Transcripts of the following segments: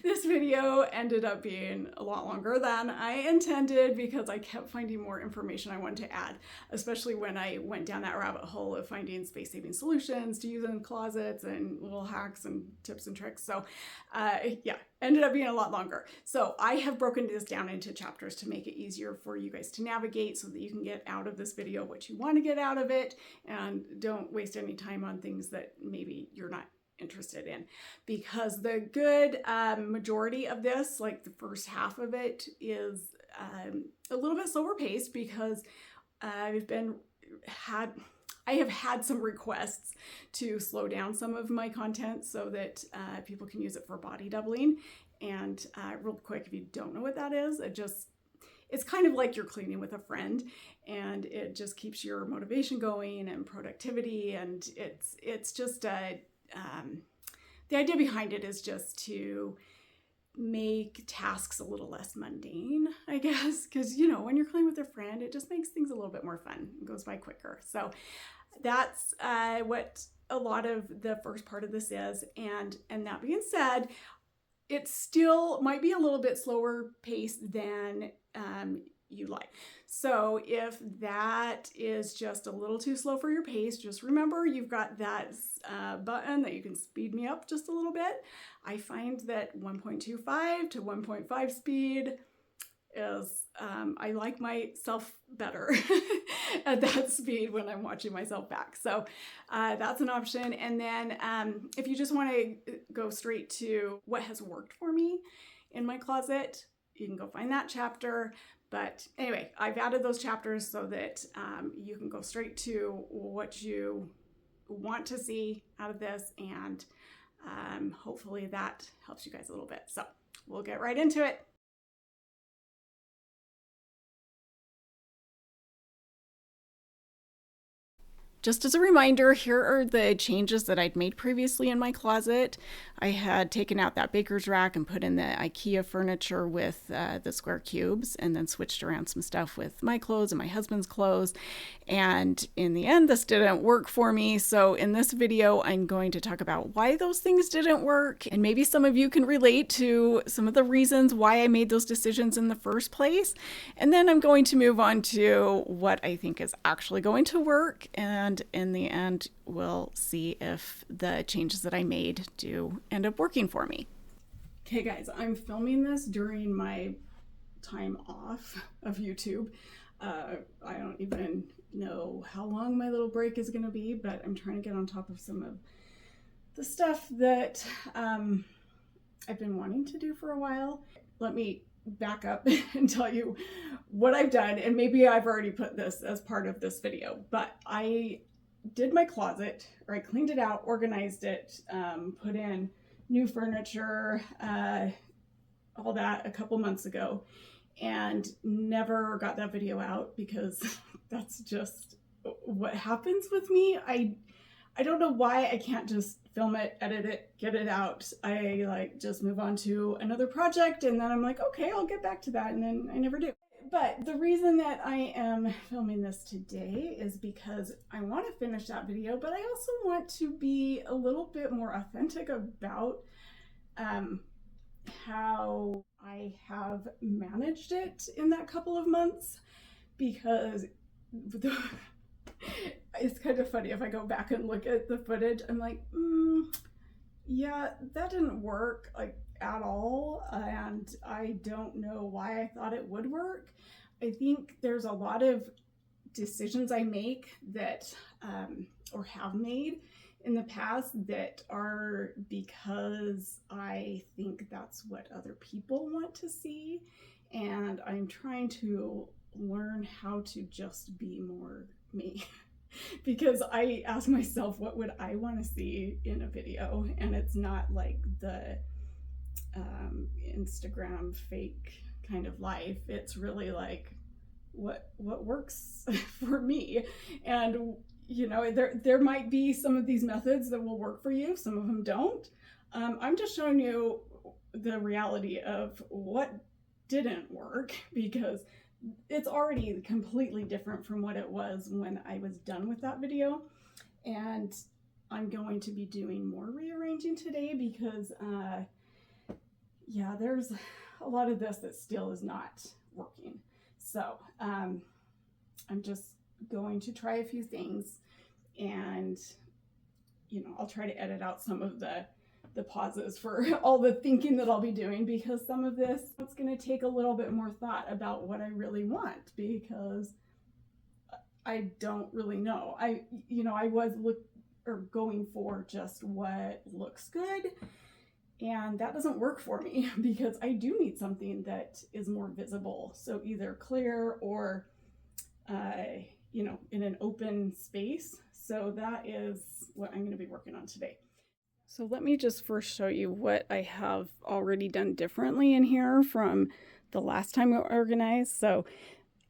This video ended up being a lot longer than I intended because I kept finding more information I wanted to add, especially when I went down that rabbit hole of finding space-saving solutions to use in closets and little hacks and tips and tricks. So yeah, ended up being a lot longer. So I have broken this down into chapters to make it easier for you guys to navigate so that you can get out of this video what you want to get out of it and don't waste any time on things that maybe you're not interested in, because the good majority of this, like the first half of it, is a little bit slower paced because I have had some requests to slow down some of my content so that people can use it for body doubling. And real quick, if you don't know what that is, it's kind of like you're cleaning with a friend, and it just keeps your motivation going and productivity, and it's just a the idea behind it is just to make tasks a little less mundane, I guess, because when you're playing with a friend, it just makes things a little bit more fun. It goes by quicker. So that's what a lot of the first part of this is. And that being said, it still might be a little bit slower paced than you like. So if that is just a little too slow for your pace, just remember you've got that button that you can speed me up just a little bit. I find that 1.25 to 1.5 speed is, I like myself better at that speed when I'm watching myself back. So that's an option. And then if you just want to go straight to what has worked for me in my closet, you can go find that chapter. But anyway, I've added those chapters so that you can go straight to what you want to see out of this, and hopefully that helps you guys a little bit. So we'll get right into it. Just as a reminder, here are the changes that I'd made previously in my closet. I had taken out that baker's rack and put in the IKEA furniture with the square cubes, and then switched around some stuff with my clothes and my husband's clothes. And in the end, this didn't work for me. So in this video, I'm going to talk about why those things didn't work. And maybe some of you can relate to some of the reasons why I made those decisions in the first place. And then I'm going to move on to what I think is actually going to work. And in the end, we'll see if the changes that I made do end up working for me. Okay guys, I'm filming this during my time off of YouTube. I don't even know how long my little break is going to be, but I'm trying to get on top of some of the stuff that I've been wanting to do for a while. Let me back up and tell you what I've done, and maybe I've already put this as part of this video, but I did my closet, or I cleaned it out, organized it, put in new furniture, all that a couple months ago, and never got that video out because that's just what happens with me. I don't know why I can't just film it, edit it, get it out. I just move on to another project, and then I'm like, okay, I'll get back to that, and then I never do. But the reason that I am filming this today is because I want to finish that video, but I also want to be a little bit more authentic about how I have managed it in that couple of months, because it's kind of funny if I go back and look at the footage, I'm like, yeah, that didn't work at all, and I don't know why I thought it would work. I think there's a lot of decisions I make that or have made in the past that are because I think that's what other people want to see, and I'm trying to learn how to just be more me. Because I ask myself, what would I want to see in a video? And it's not like the Instagram fake kind of life. It's really like what works for me. And there might be some of these methods that will work for you, some of them don't. I'm just showing you the reality of what didn't work, because it's already completely different from what it was when I was done with that video. And I'm going to be doing more rearranging today because yeah, there's a lot of this that still is not working. So I'm just going to try a few things, and I'll try to edit out some of the pauses for all the thinking that I'll be doing, because some of this, it's going to take a little bit more thought about what I really want, because I don't really know. I was going for just what looks good, and that doesn't work for me because I do need something that is more visible. So either clear or, in an open space. So that is what I'm going to be working on today. So let me just first show you what I have already done differently in here from the last time I organized. So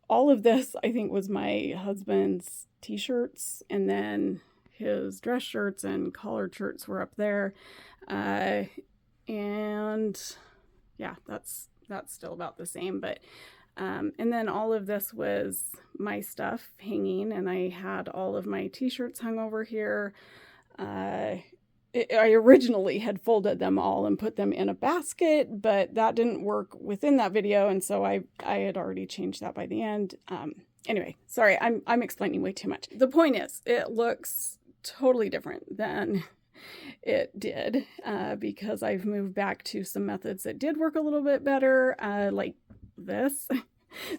all of this, I think, was my husband's t-shirts, and then his dress shirts and collared shirts were up there. And yeah, that's still about the same, but and then all of this was my stuff hanging, and I had all of my t-shirts hung over here. I originally had folded them all and put them in a basket, but that didn't work within that video, and so I had already changed that by the end. Anyway, sorry, I'm explaining way too much. The point is, it looks totally different than it did, because I've moved back to some methods that did work a little bit better, like this.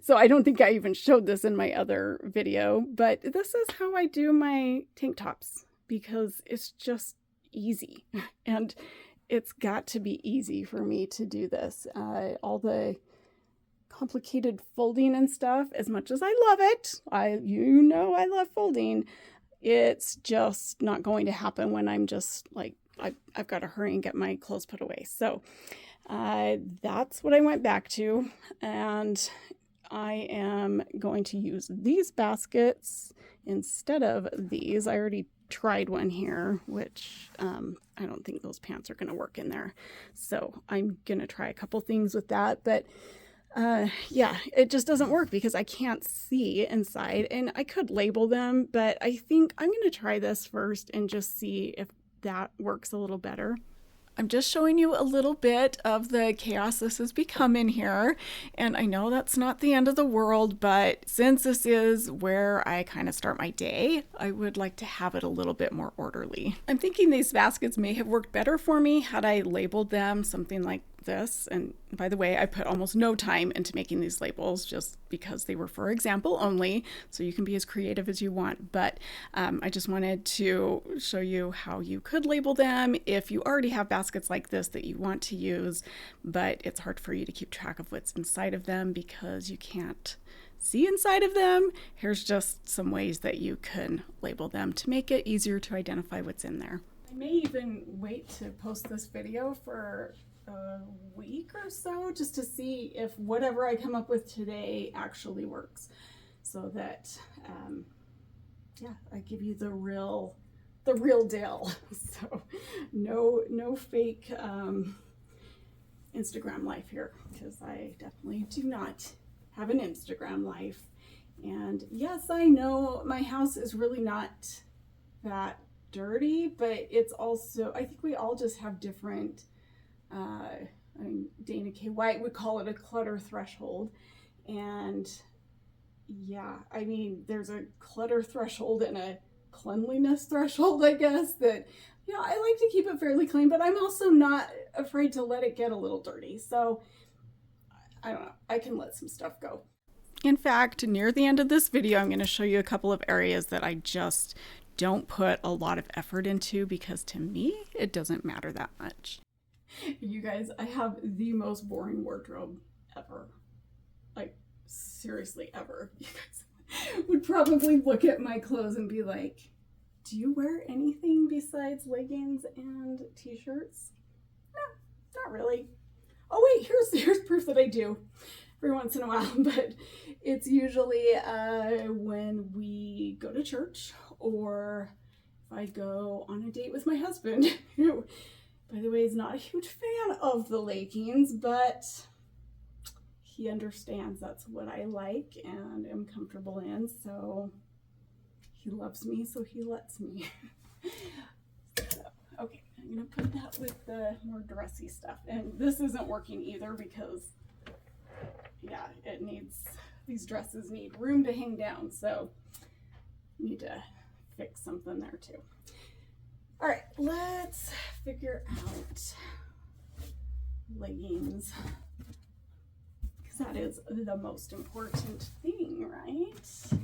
So I don't think I even showed this in my other video, but this is how I do my tank tops, because it's just easy, and it's got to be easy for me to do this. All the complicated folding and stuff, as much as I love it, I love folding, it's just not going to happen when I'm just like, I've got to hurry and get my clothes put away. So that's what I went back to, and I am going to use these baskets instead of these. I already tried one here, which I don't think those pants are going to work in there. So I'm going to try a couple things with that, but yeah, it just doesn't work because I can't see inside, and I could label them, but I think I'm going to try this first and just see if that works a little better. I'm just showing you a little bit of the chaos this has become in here, and I know that's not the end of the world, but since this is where I kind of start my day, I would like to have it a little bit more orderly. I'm thinking these baskets may have worked better for me had I labeled them something like this. And by the way, I put almost no time into making these labels just because they were for example only, so you can be as creative as you want, but I just wanted to show you how you could label them if you already have baskets like this that you want to use, but it's hard for you to keep track of what's inside of them because you can't see inside of them. Here's just some ways that you can label them to make it easier to identify what's in there. I may even wait to post this video for a week or so just to see if whatever I come up with today actually works, so that yeah, I give you the real deal. So no fake Instagram life here, because I definitely do not have an Instagram life. And yes, I know my house is really not that dirty, but it's also, I think we all just have different Dana K. White would call it a clutter threshold. And yeah, I mean, there's a clutter threshold and a cleanliness threshold, I guess, that, I like to keep it fairly clean, but I'm also not afraid to let it get a little dirty. So I don't know, I can let some stuff go. In fact, near the end of this video, I'm going to show you a couple of areas that I just don't put a lot of effort into, because to me, it doesn't matter that much. You guys, I have the most boring wardrobe ever. Like, seriously, ever. You guys would probably look at my clothes and be like, do you wear anything besides leggings and t-shirts? No, not really. Oh wait, here's proof that I do every once in a while, but it's usually when we go to church, or if I go on a date with my husband, who, by the way, is not a huge fan of the leggings, but he understands that's what I like and am comfortable in, so he loves me, so he lets me. So, okay, I'm I'm gonna put that with the more dressy stuff. And this isn't working either because, yeah, it needs, these dresses need room to hang down. So I need to fix something there too. All right, let's figure out leggings, because that is the most important thing, right?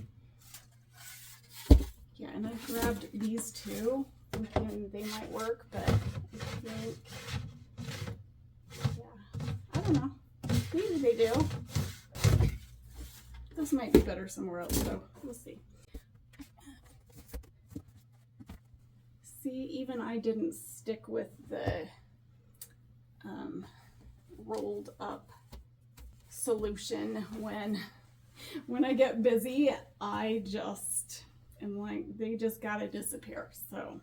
Yeah, and I grabbed these two thinking they might work, but I think, yeah, I don't know. Maybe they do. This might be better somewhere else, so we'll see. See, even I didn't stick with the rolled up solution. When I get busy, I just am like, they just gotta disappear. So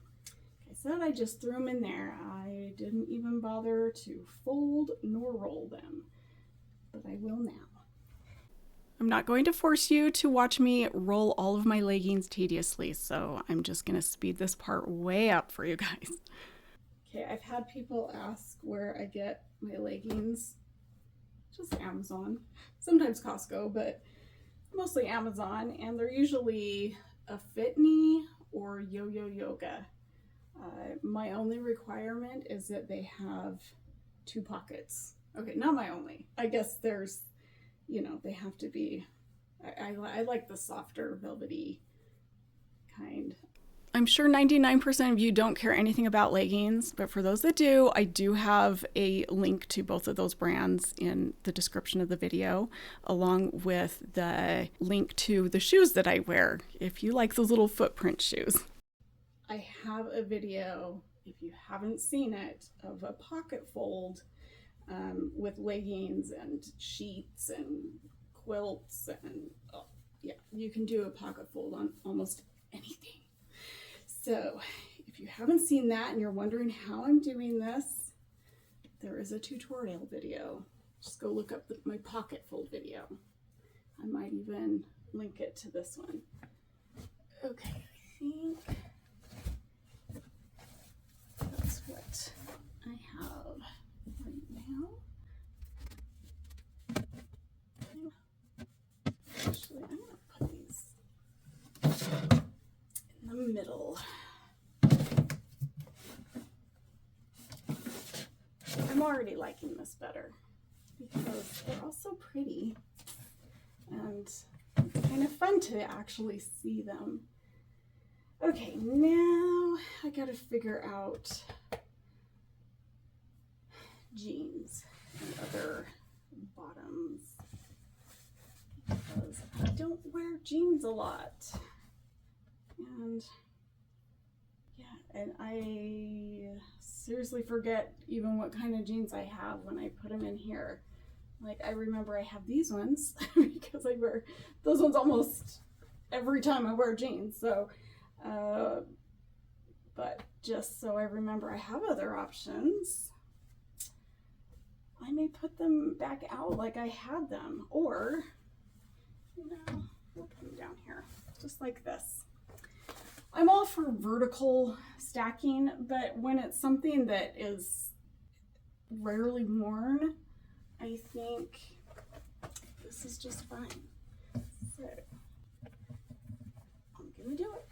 like I said, I just threw them in there. I didn't even bother to fold nor roll them, but I will now. I'm not going to force you to watch me roll all of my leggings tediously, so I'm just going to speed this part way up for you guys. Okay, I've had people ask where I get my leggings. Just Amazon, sometimes Costco, but mostly Amazon, and they're usually AFITNE or YOYOYOGA. My only requirement is that they have 2 pockets. Okay, not my only. I guess there's, you know, they have to be, I like the softer, velvety kind. I'm sure 99% of you don't care anything about leggings, but for those that do, I do have a link to both of those brands in the description of the video, along with the link to the shoes that I wear, if you like those little footprint shoes. I have a video, if you haven't seen it, of a pocket fold with leggings and sheets and quilts, and oh, yeah, you can do a pocket fold on almost anything. So if you haven't seen that and you're wondering how I'm doing this, there is a tutorial video. Just go look up my pocket fold video. I might even link it to this one. Okay, I think that's what I have right now. Actually, I'm gonna put these in the middle. I'm already liking this better because they're all so pretty and it's kind of fun to actually see them. Okay, now I gotta figure out jeans and other bottoms because I don't wear jeans a lot. And yeah, and I seriously forget even what kind of jeans I have when I put them in here. Like, I remember I have these ones because I wear those ones almost every time I wear jeans. So, but just so I remember I have other options, I may put them back out like I had them, or, you know, we'll put them down here just like this. I'm all for vertical stacking, but when it's something that is rarely worn, I think this is just fine. So I'm gonna do it.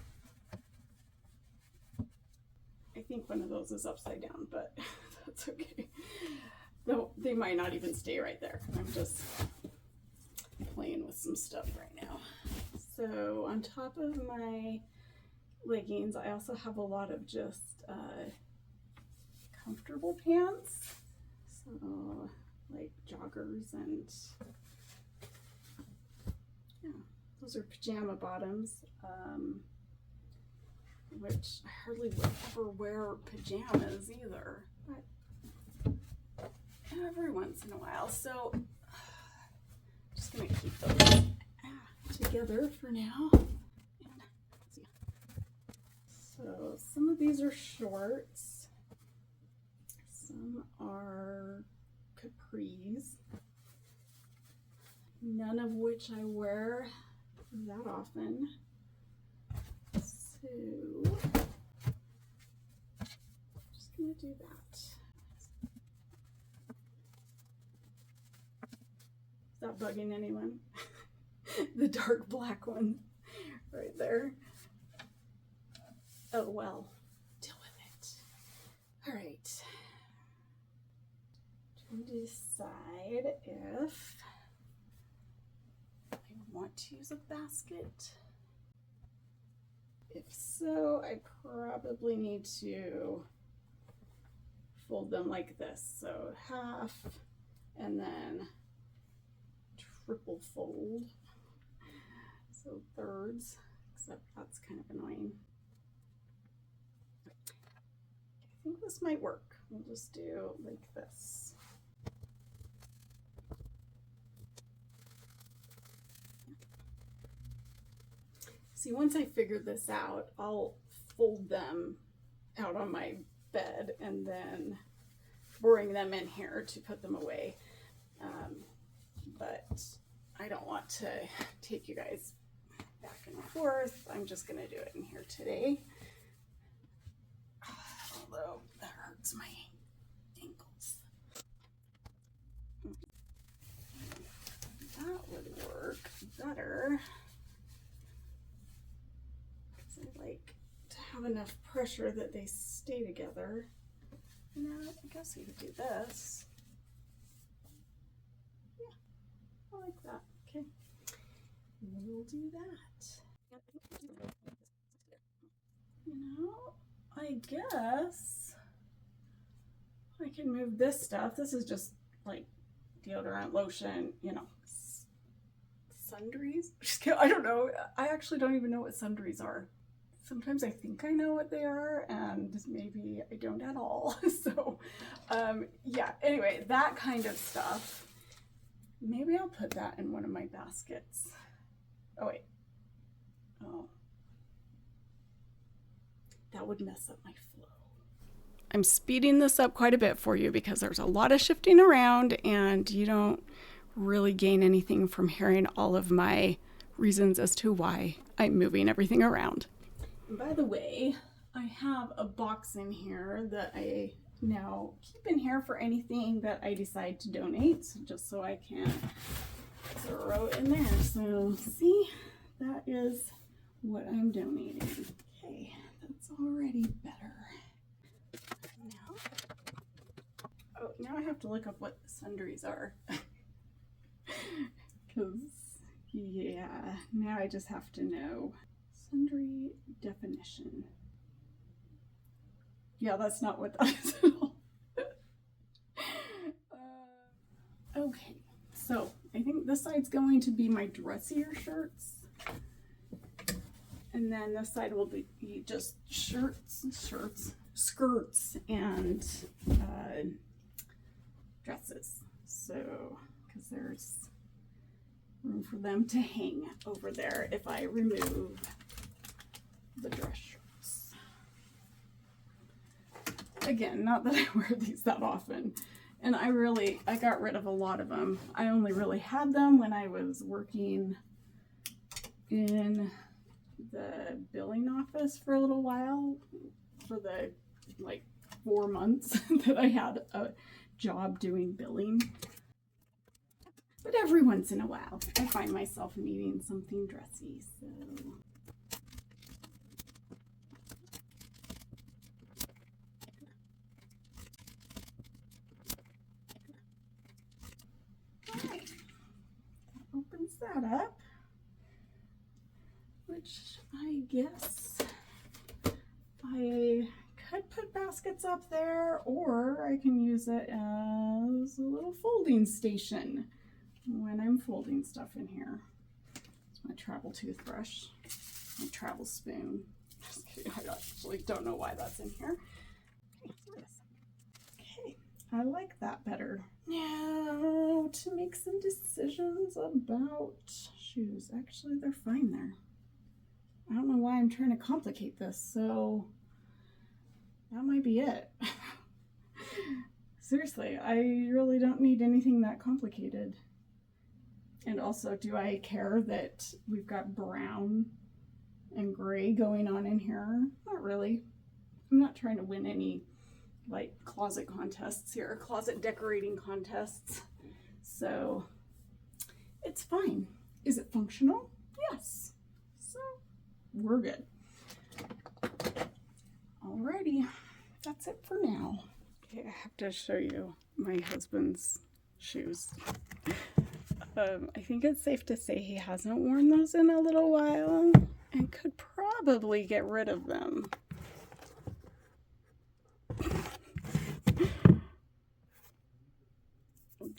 I think one of those is upside down, but that's okay. Though they might not even stay right there. I'm just playing with some stuff right now. So on top of my leggings, I also have a lot of just comfortable pants. So like joggers, and yeah, those are pajama bottoms, which I hardly would ever wear pajamas either, but every once in a while. So I'm just gonna keep those together for now. So some of these are shorts, some are capris, none of which I wear that often. So just gonna do that. Is that bugging anyone? The dark black one right there. Oh well, deal with it. All right. Trying to decide if I want to use a basket. If so, I probably need to fold them like this. So half and then triple fold. So thirds, except that's kind of annoying. I think this might work. We'll just do like this. See, once I figure this out, I'll fold them out on my bed and then bring them in here to put them away. But I don't want to take you guys back and forth. I'm just going to do it in here today. Although that hurts my ankles. That would work better. I like to have enough pressure that they stay together. Now, I guess you could do this. Yeah, I like that. Okay, we'll do that. You know, I guess I can move this stuff. This is just like deodorant, lotion, you know, sundries. I don't know. I actually don't even know what sundries are. Sometimes I think I know what they are, and maybe I don't at all. So, yeah, anyway, that kind of stuff. Maybe I'll put that in one of my baskets. Oh, wait. Oh. That would mess up my flow. I'm speeding this up quite a bit for you because there's a lot of shifting around, and you don't really gain anything from hearing all of my reasons as to why I'm moving everything around. By the way, I have a box in here that I now keep in here for anything that I decide to donate, just so I can throw it in there. So see, that is what I'm donating. Okay, that's already better. Now I have to look up what sundries are. Because, yeah, now I just have to know. Sundry definition. Yeah, that's not what that is at all. Okay, so I think this side's going to be my dressier shirts. And then this side will be just shirts, skirts, and dresses. So, because there's room for them to hang over there if I remove the dress shirts. Again, not that I wear these that often, and I got rid of a lot of them. I only really had them when I was working in the billing office for a little while, for the like 4 months that I had a job doing billing. But every once in a while, I find myself needing something dressy, so. All right, that opens that up, which I guess I could put baskets up there, or I can use it as a little folding station when I'm folding stuff in here. It's my travel toothbrush, my travel spoon. Just kidding, I actually don't know why that's in here. Okay, I like that better. Now to make some decisions about shoes. Actually, they're fine there. I don't know why I'm trying to complicate this, so that might be it. Seriously, I really don't need anything that complicated. And also, do I care that we've got brown and gray going on in here? Not really. I'm not trying to win any like closet contests here, closet decorating contests. So it's fine. Is it functional? Yes. So we're good. Alrighty, that's it for now. Okay, I have to show you my husband's shoes. I think it's safe to say he hasn't worn those in a little while and could probably get rid of them.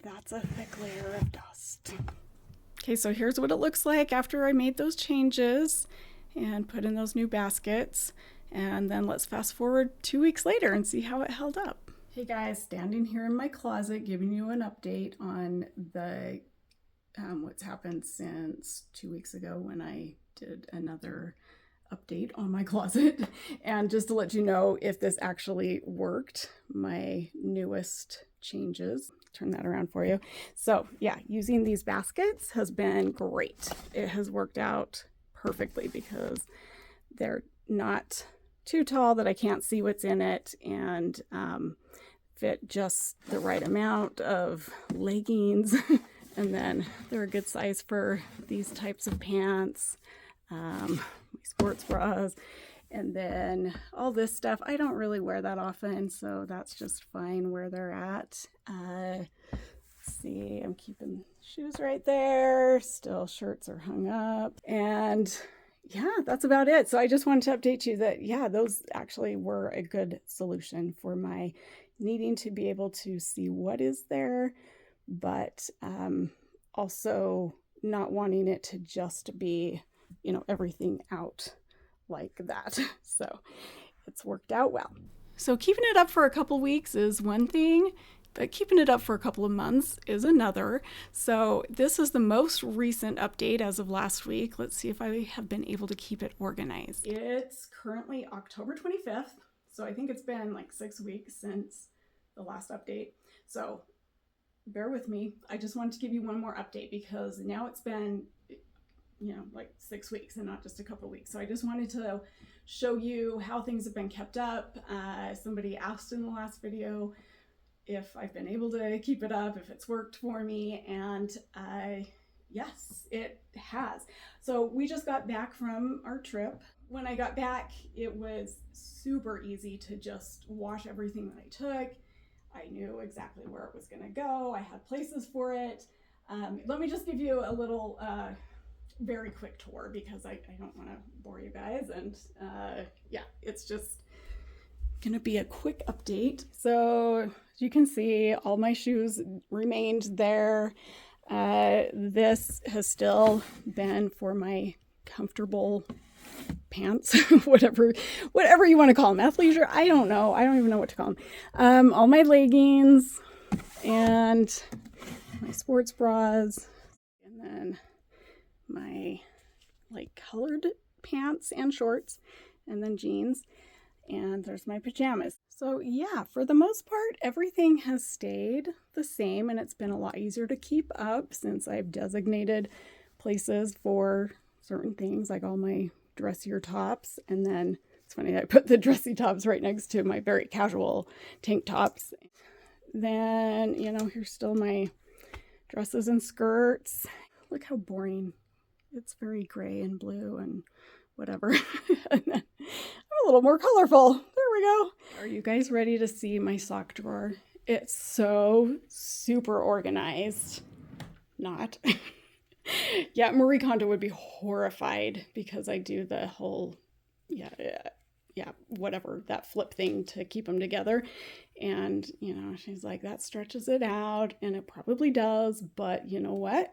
That's a thick layer of dust. Okay, so here's what it looks like after I made those changes and put in those new baskets. And then let's fast forward 2 weeks later and see how it held up. Hey guys, standing here in my closet giving you an update on the what's happened since 2 weeks ago when I did another update on my closet. And just to let you know if this actually worked, my newest changes. Turn that around for you. So yeah, using these baskets has been great. It has worked out perfectly because they're not too tall that I can't see what's in it, and fit just the right amount of leggings. And then they're a good size for these types of pants, my sports bras, and then all this stuff. I don't really wear that often, so that's just fine where they're at. Let's see, I'm keeping shoes right there. Still shirts are hung up. And yeah, that's about it. So I just wanted to update you that, yeah, those actually were a good solution for my needing to be able to see what is there, but also not wanting it to just be, you know, everything out like that. So it's worked out well. So keeping it up for a couple weeks is one thing, but keeping it up for a couple of months is another. So this is the most recent update as of last week. Let's see if I have been able to keep it organized. It's currently October 25th. So I think it's been like 6 weeks since the last update. So bear with me. I just wanted to give you one more update because now it's been, you know, like 6 weeks and not just a couple of weeks. So I just wanted to show you how things have been kept up. Somebody asked in the last video if I've been able to keep it up, if it's worked for me, and yes, it has. So we just got back from our trip. When I got back, it was super easy to just wash everything that I took. I knew exactly where it was gonna go. I had places for it. Let me just give you a little very quick tour because I don't wanna bore you guys, and yeah, it's just gonna be a quick update. So as you can see, all my shoes remained there. This has still been for my comfortable pants, whatever you want to call them, athleisure, I don't know. I don't even know what to call them. All my leggings and my sports bras, and then my like colored pants and shorts, and then jeans. And there's my pajamas. So yeah, for the most part, everything has stayed the same, and it's been a lot easier to keep up since I've designated places for certain things, like all my dressier tops. And then it's funny, I put the dressy tops right next to my very casual tank tops. Then, you know, here's still my dresses and skirts. Look how boring. It's very gray and blue and whatever. And then I'm a little more colorful. There we go. Are you guys ready to see my sock drawer? It's so super organized. Not. Yeah, Marie Kondo would be horrified because I do the whole, whatever, that flip thing to keep them together. And, you know, she's like, that stretches it out, and it probably does. But you know what?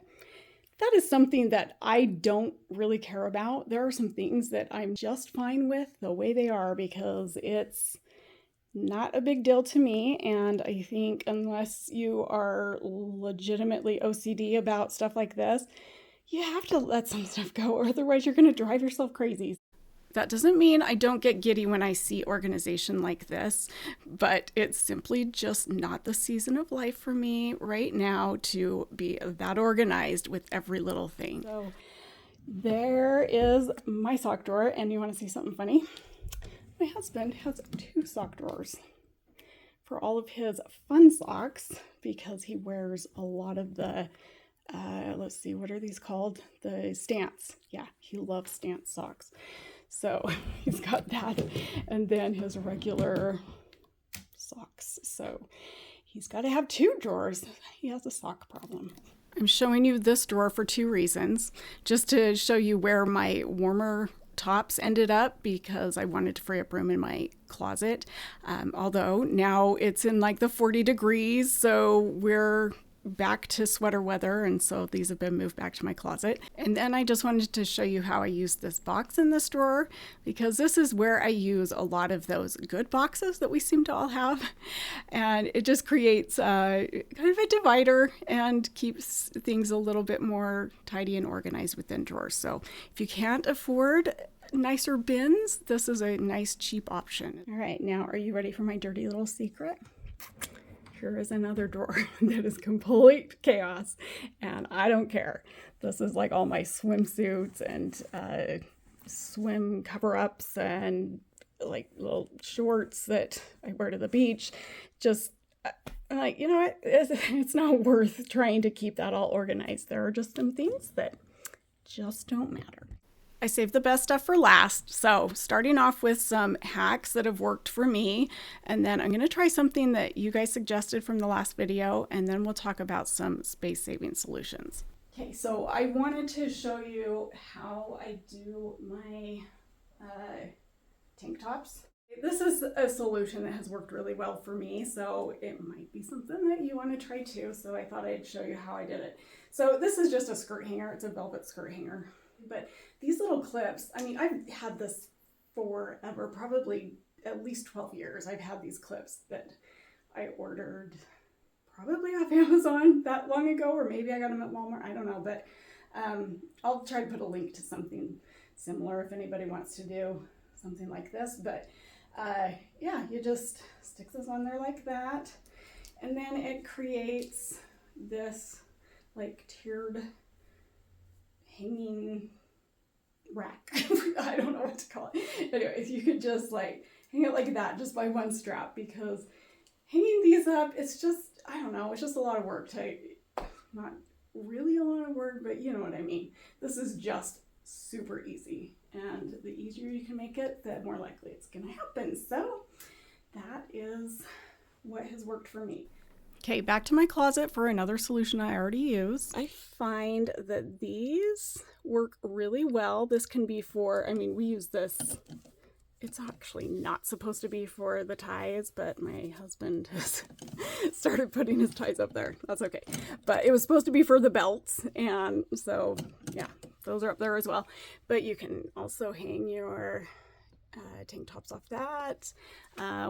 That is something that I don't really care about. There are some things that I'm just fine with the way they are because it's not a big deal to me. And I think unless you are legitimately OCD about stuff like this, you have to let some stuff go, or otherwise you're going to drive yourself crazy. That doesn't mean I don't get giddy when I see organization like this, but it's simply just not the season of life for me right now to be that organized with every little thing. So there is my sock drawer, and you want to see something funny? My husband has 2 sock drawers. for all of his fun socks, because he wears a lot of the, let's see, what are these called? The stance. Yeah, he loves stance socks. So he's got that. And then his regular socks. So he's got to have 2 drawers. He has a sock problem. I'm showing you this drawer for 2 reasons. Just to show you where my warmer tops ended up, because I wanted to free up room in my closet. Although now it's in like the 40 degrees, so we're back to sweater weather, and so these have been moved back to my closet. And then I just wanted to show you how I use this box in this drawer, because this is where I use a lot of those good boxes that we seem to all have, and it just creates kind of a divider and keeps things a little bit more tidy and organized within drawers. So if you can't afford nicer bins, this is a nice cheap option. All right, now are you ready for my dirty little secret? Here is another drawer that is complete chaos, and I don't care. This is like all my swimsuits and swim cover-ups and like little shorts that I wear to the beach. Just like, you know what, it's not worth trying to keep that all organized. There are just some things that just don't matter. I saved the best stuff for last. So starting off with some hacks that have worked for me, and then I'm going to try something that you guys suggested from the last video, and then we'll talk about some space-saving solutions. Okay, so I wanted to show you how I do my tank tops. This is a solution that has worked really well for me, so it might be something that you want to try too. So I thought I'd show you how I did it. So this is just a skirt hanger. It's a velvet skirt hanger. But these little clips, I mean, I've had this forever, probably at least 12 years. I've had these clips that I ordered probably off Amazon that long ago, or maybe I got them at Walmart. I don't know, but I'll try to put a link to something similar if anybody wants to do something like this. But yeah, you just stick this on there like that, and then it creates this like tiered hanging rack. I don't know what to call it. Anyways, you could just like hang it like that just by one strap, because hanging these up, it's just, I don't know, it's just a lot of work. Not really a lot of work, but you know what I mean. This is just super easy, and the easier you can make it, the more likely it's gonna happen. So that is what has worked for me. Okay, back to my closet for another solution I already use. I find that these work really well. This can be for, I mean, we use this. It's actually not supposed to be for the ties, but my husband has started putting his ties up there. That's okay. But it was supposed to be for the belts, and so yeah, those are up there as well. But you can also hang your tank tops off that.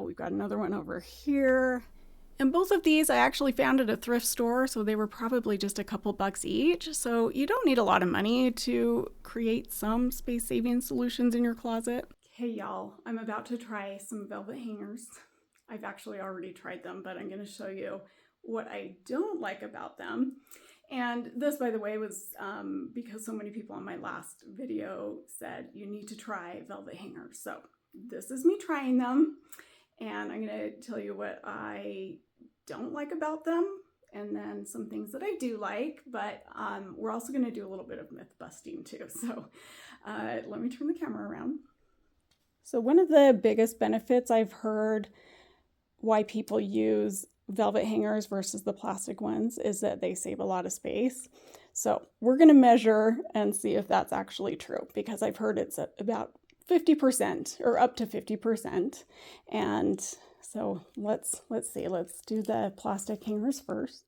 We've got another one over here. And both of these I actually found at a thrift store, so they were probably just a couple bucks each. So you don't need a lot of money to create some space-saving solutions in your closet. Hey y'all, I'm about to try some velvet hangers. I've actually already tried them, but I'm going to show you what I don't like about them. And this, by the way, was because so many people on my last video said you need to try velvet hangers. So this is me trying them, and I'm going to tell you what I don't like about them, and then some things that I do like, but we're also going to do a little bit of myth busting too. So let me turn the camera around. So one of the biggest benefits I've heard why people use velvet hangers versus the plastic ones is that they save a lot of space. So we're going to measure and see if that's actually true, because I've heard it's about 50% or up to 50%. And so let's see, let's do the plastic hangers first.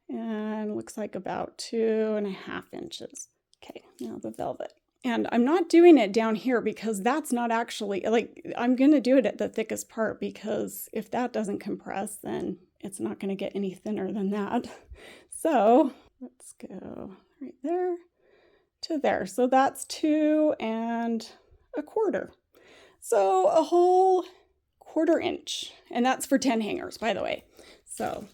And looks like about 2.5 inches. Okay, now the velvet. And I'm not doing it down here because that's not actually, like, I'm going to do it at the thickest part, because if that doesn't compress, then it's not going to get any thinner than that. So let's go right there to there. So that's 2 1/4. So a whole 1/4 inch. And that's for 10 hangers, by the way. So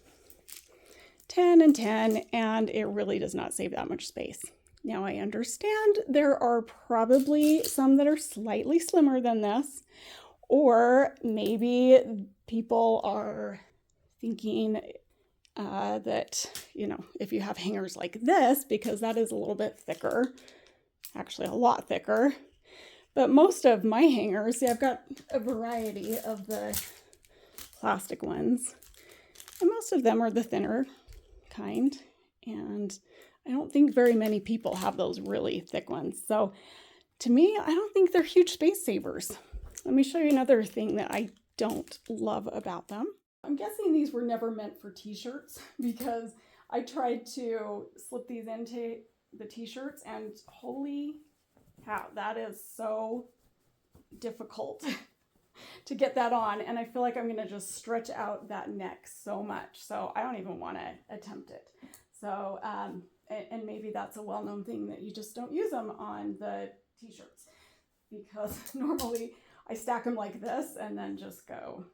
10 and 10, and it really does not save that much space. Now I understand there are probably some that are slightly slimmer than this, Or maybe people are thinking that, you know, if you have hangers like this, because that is a little bit thicker, actually a lot thicker. But most of my hangers, see, I've got a variety of the plastic ones, and most of them are the thinner kind. And I don't think very many people have those really thick ones. So to me, I don't think they're huge space savers. Let me show you another thing that I don't love about them. I'm guessing these were never meant for t-shirts, because I tried to slip these into the t-shirts and holy cow, that is so difficult to get that on. And I feel like I'm gonna just stretch out that neck so much. So I don't even wanna attempt it. So, and maybe that's a well-known thing, that you just don't use them on the t-shirts, because normally I stack them like this and then just go.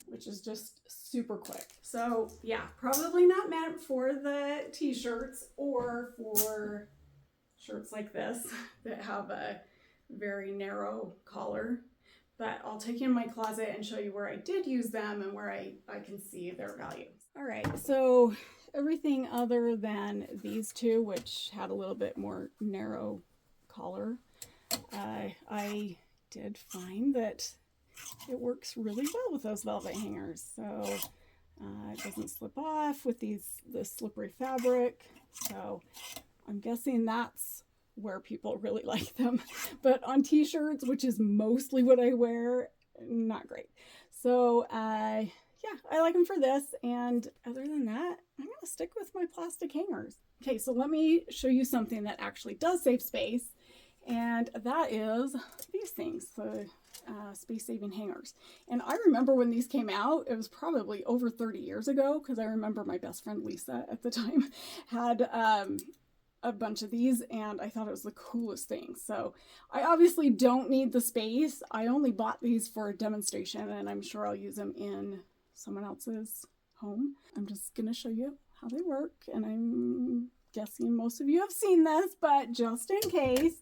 Which is just super quick. So yeah, probably not meant for the t-shirts or for shirts like this that have a very narrow collar. But I'll take you in my closet and show you where I did use them and where I can see their value. All right, so everything other than these two, which had a little bit more narrow collar, I did find that it works really well with those velvet hangers. So it doesn't slip off with this slippery fabric. So I'm guessing that's where people really like them. But on t-shirts, which is mostly what I wear, not great. So yeah, I like them for this. And other than that, I'm gonna stick with my plastic hangers. Okay, so let me show you something that actually does save space. And that is these things, the space-saving hangers. And I remember when these came out, it was probably over 30 years ago, because I remember my best friend Lisa at the time had a bunch of these, and I thought it was the coolest thing. So I obviously don't need the space. I only bought these for a demonstration, and I'm sure I'll use them in someone else's home. I'm just gonna show you how they work, and I'm guessing most of you have seen this, but just in case.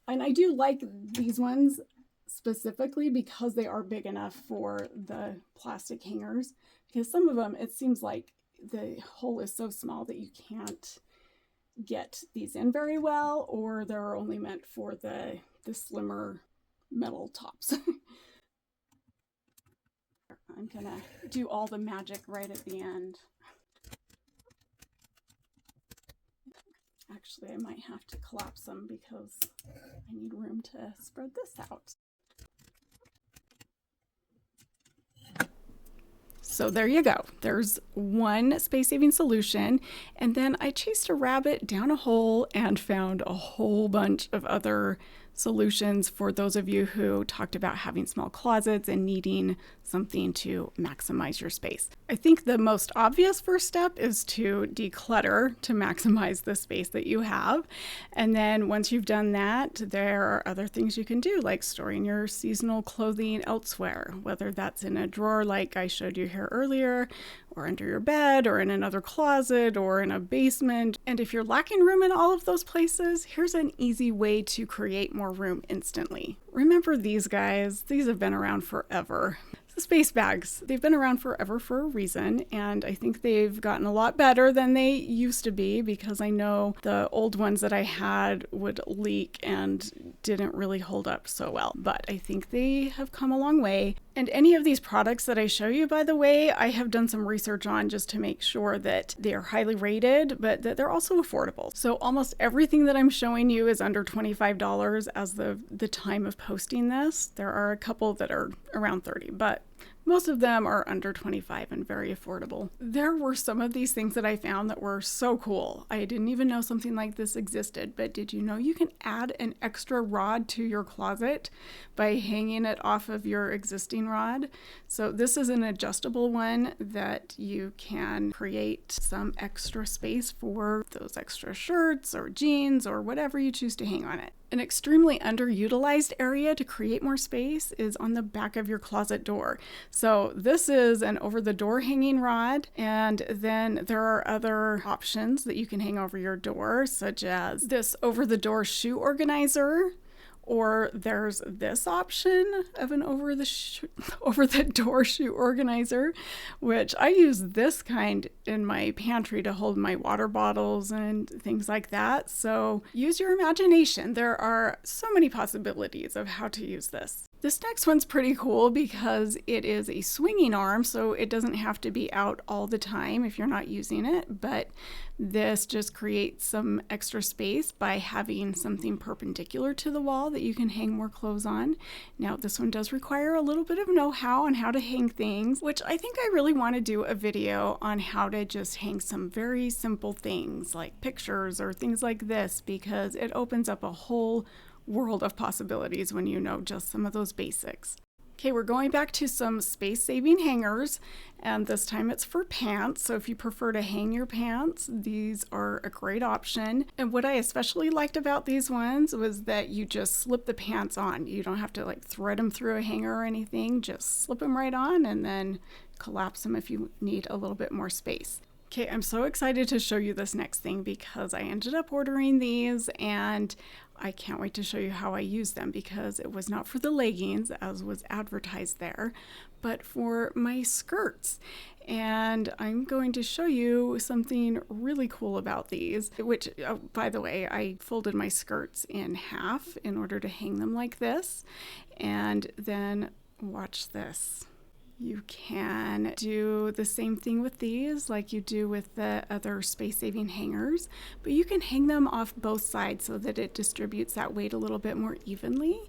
And I do like these ones specifically because they are big enough for the plastic hangers, because some of them, it seems like the hole is so small that you can't get these in very well, or they're only meant for the slimmer metal tops. I'm gonna do all the magic right at the end. Actually, I might have to collapse them because I need room to spread this out. So there you go. There's one space-saving solution. And then I chased a rabbit down a hole and found a whole bunch of other solutions for those of you who talked about having small closets and needing something to maximize your space. I think the most obvious first step is to declutter to maximize the space that you have. And then once you've done that, there are other things you can do, like storing your seasonal clothing elsewhere, whether that's in a drawer like I showed you here earlier, or under your bed, or in another closet, or in a basement. And if you're lacking room in all of those places, here's an easy way to create more room instantly. Remember these guys? These have been around forever. The space bags, they've been around forever for a reason, and I think they've gotten a lot better than they used to be, because I know the old ones that I had would leak and didn't really hold up so well. But I think they have come a long way. And any of these products that I show you, by the way, I have done some research on just to make sure that they are highly rated, but that they're also affordable. So almost everything that I'm showing you is under $25 as the time of posting this. There are a couple that are around 30, but most of them are under 25 and very affordable. There were some of these things that I found that were so cool. I didn't even know something like this existed, but did you know you can add an extra rod to your closet by hanging it off of your existing rod? So this is an adjustable one that you can create some extra space for those extra shirts or jeans or whatever you choose to hang on it. An extremely underutilized area to create more space is on the back of your closet door. So this is an over the door hanging rod, and then there are other options that you can hang over your door, such as this over the door shoe organizer. Or there's this option of an over the door shoe organizer, which I use this kind in my pantry to hold my water bottles and things like that. So use your imagination. There are so many possibilities of how to use this. This next one's pretty cool because it is a swinging arm, so it doesn't have to be out all the time if you're not using it, but this just creates some extra space by having something perpendicular to the wall that you can hang more clothes on. Now, this one does require a little bit of know-how on how to hang things, which I think I really want to do a video on how to just hang some very simple things like pictures or things like this, because it opens up a whole world of possibilities when you know just some of those basics. Okay, we're going back to some space-saving hangers, and this time it's for pants. So if you prefer to hang your pants, these are a great option. And what I especially liked about these ones was that you just slip the pants on. You don't have to like thread them through a hanger or anything. Just slip them right on and then collapse them if you need a little bit more space. Okay, I'm so excited to show you this next thing because I ended up ordering these, and I can't wait to show you how I use them, because it was not for the leggings as was advertised there, but for my skirts. And I'm going to show you something really cool about these, which, by the way, I folded my skirts in half in order to hang them like this. And then watch this. You can do the same thing with these like you do with the other space-saving hangers, but you can hang them off both sides so that it distributes that weight a little bit more evenly,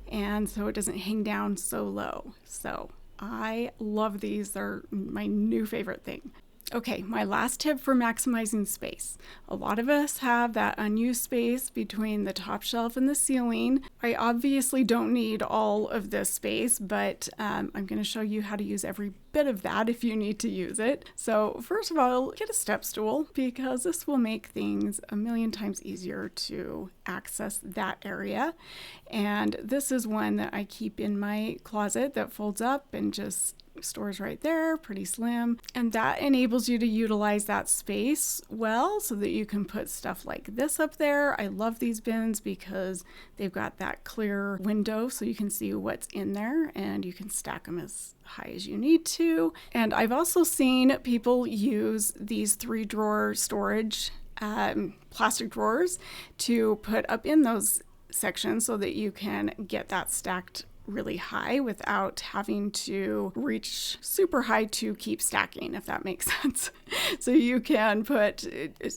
and so it doesn't hang down so low. So I love these. They're my new favorite thing. Okay, my last tip for maximizing space. A lot of us have that unused space between the top shelf and the ceiling. I obviously don't need all of this space, but I'm going to show you how to use every bit of that if you need to use it. So first of all, get a step stool, because this will make things a million times easier to access that area. And this is one that I keep in my closet that folds up and just stores right there, pretty slim, and that enables you to utilize that space well so that you can put stuff like this up there. I love these bins because they've got that clear window so you can see what's in there, and you can stack them as high as you need to. And I've also seen people use these 3-drawer storage plastic drawers to put up in those sections so that you can get that stacked really high without having to reach super high to keep stacking, if that makes sense. So you can put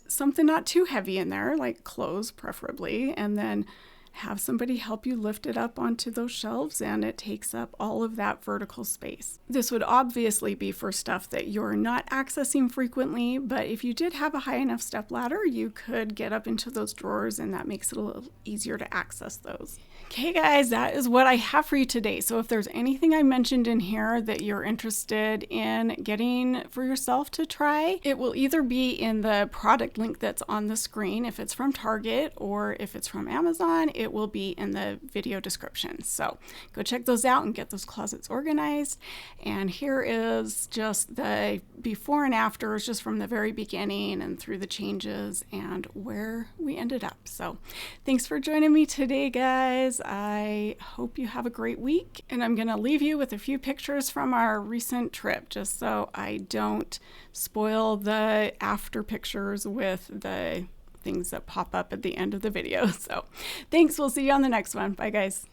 something not too heavy in there, like clothes preferably, and then have somebody help you lift it up onto those shelves, and it takes up all of that vertical space. This would obviously be for stuff that you're not accessing frequently, but if you did have a high enough step ladder, you could get up into those drawers, and that makes it a little easier to access those. Okay guys, that is what I have for you today. So if there's anything I mentioned in here that you're interested in getting for yourself to try, it will either be in the product link that's on the screen if it's from Target, or if it's from Amazon, it will be in the video description. So go check those out and get those closets organized. And here is just the before and afters, just from the very beginning and through the changes and where we ended up. So thanks for joining me today, guys. I hope you have a great week, and I'm going to leave you with a few pictures from our recent trip just so I don't spoil the after pictures with the things that pop up at the end of the video. So thanks. We'll see you on the next one. Bye, guys.